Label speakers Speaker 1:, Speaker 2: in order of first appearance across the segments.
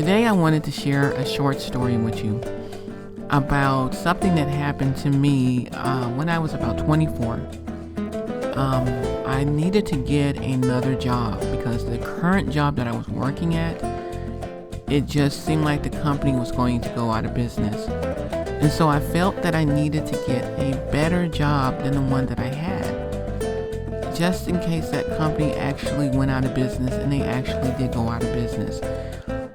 Speaker 1: Today I wanted to share a short story with you about something that happened to me when I was about 24. I needed to get another job because the current job that I was working at, it just seemed like the company was going to go out of business. And so I felt that I needed to get a better job than the one that I had, just in case that company actually went out of business, and they actually did go out of business.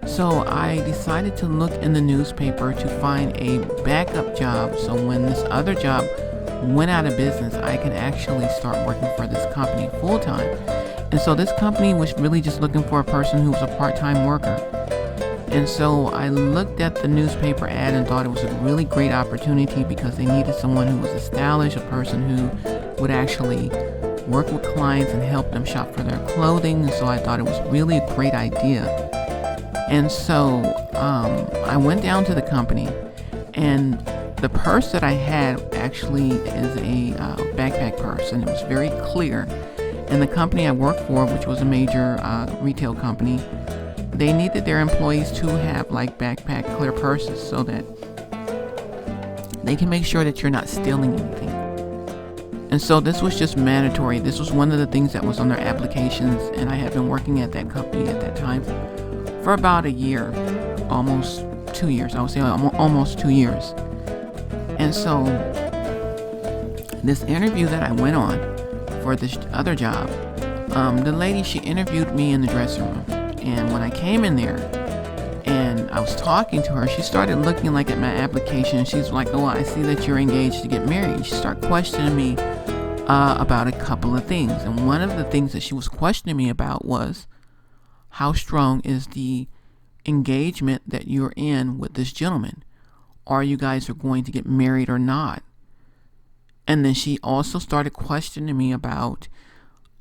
Speaker 1: So I decided to look in the newspaper to find a backup job, so when this other job went out of business, I can actually start working for this company full time. And so this company was really just looking for a person who was a part-time worker. And so I looked at the newspaper ad and thought it was a really great opportunity because they needed someone who was established, a person who would actually work with clients and help them shop for their clothing. And so I thought it was really a great idea. And so I went down to the company, and the purse that I had actually is a backpack purse, and it was very clear. And the company I worked for, which was a major retail company, they needed their employees to have like backpack clear purses so that they can make sure that you're not stealing anything. And so this was just mandatory. This was one of the things that was on their applications, and I had been working at that company at that time for about a year, almost 2 years. I would say almost 2 years. And so this interview that I went on for this other job, the lady, she interviewed me in the dressing room. And when I came in there and I was talking to her, she started looking like at my application. She's like, "Oh, I see that you're engaged to get married." She started questioning me about a couple of things. And one of the things that she was questioning me about was, how strong is the engagement that you're in with this gentleman? Are you guys going to get married or not? And then she also started questioning me about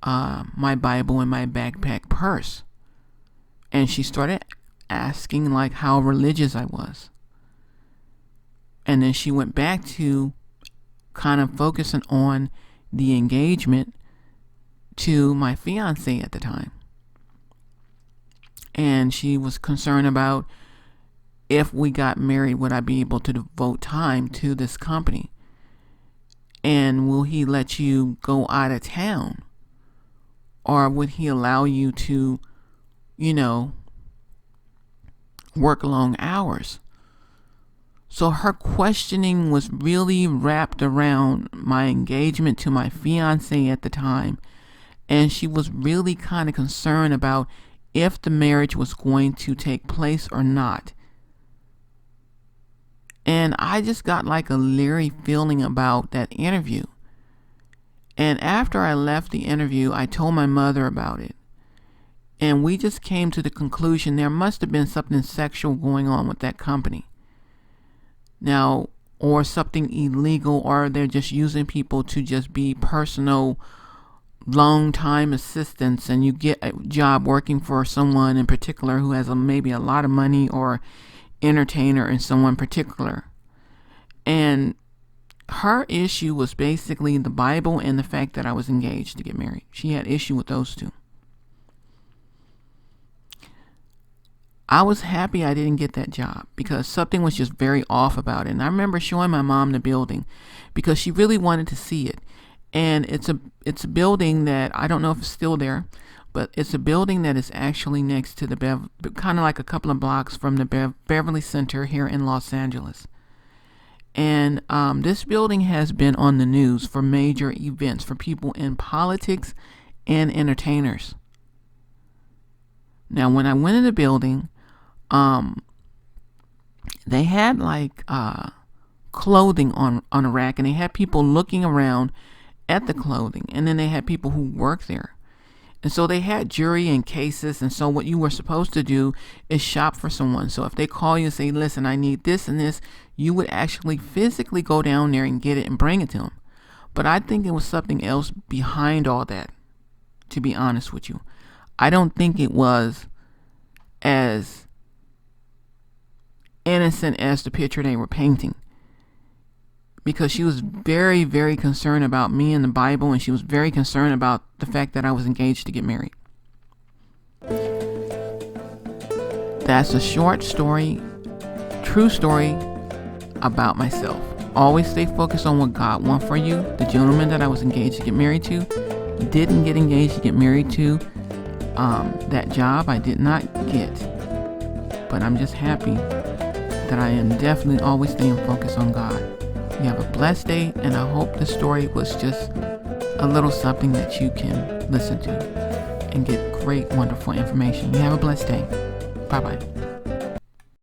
Speaker 1: my Bible and my backpack purse. And she started asking like how religious I was. And then she went back to kind of focusing on the engagement to my fiance at the time. And she was concerned about, if we got married, would I be able to devote time to this company? And will he let you go out of town? Or would he allow you to, work long hours? So her questioning was really wrapped around my engagement to my fiance at the time. And she was really kind of concerned about if the marriage was going to take place or not. And I just got like a leery feeling about that interview. And after I left the interview, I told my mother about it. And we just came to the conclusion there must have been something sexual going on with that company. Now, or something illegal, or they're just using people to just be personal long time assistants, and you get a job working for someone in particular who has maybe a lot of money, or entertainer in someone particular. And her issue was basically the Bible and the fact that I was engaged to get married. She had issue with those two. I was happy I didn't get that job because something was just very off about it. And I remember showing my mom the building because she really wanted to see it. And it's a building that I don't know if it's still there, but it's a building that is actually next to the kind of like a couple of blocks from the Beverly Center here in Los Angeles. And this building has been on the news for major events for people in politics and entertainers. Now, when I went in the building, they had like clothing on a rack, and they had people looking around at the clothing, and then they had people who worked there. And so they had jewelry and cases, and so what you were supposed to do is shop for someone. So if they call you and say, "Listen, I need this and this," you would actually physically go down there and get it and bring it to them. But I think it was something else behind all that, to be honest with you. I don't think it was as innocent as the picture they were painting. Because she was very, very concerned about me and the Bible, and she was very concerned about the fact that I was engaged to get married. that's a short story, true story about myself. Always stay focused on what God wants for you. The gentleman that I was engaged to get married to didn't get engaged to get married to. That job I did not get. But I'm just happy that I am definitely always staying focused on God. You have a blessed day, and I hope the story was just a little something that you can listen to and get great, wonderful information. You have a blessed day. Bye-bye.